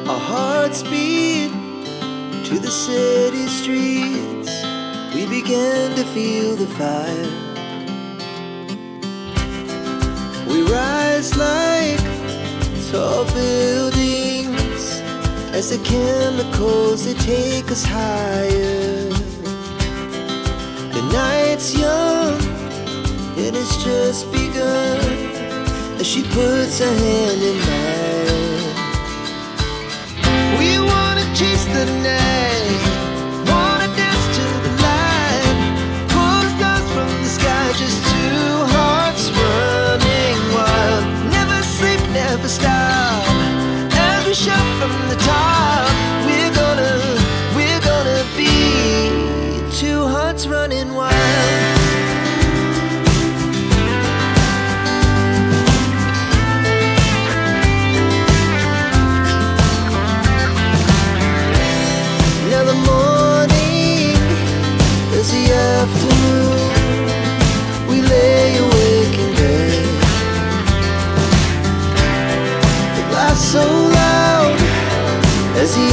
Our hearts beat to the city streets. We began to feel the fire. We rise like tall buildings as the chemicals, they take us higher. The night's young, it has just begun as she puts her hand in mine. We wanna chase the night, wanna dance to the light, pull the stars from the sky, just two hearts running wild. Never sleep, never stop, as we shout from the top. We're gonna be two hearts running wild. Now the morning is the afternoon. We lay awake in bed. It laughs so loud as the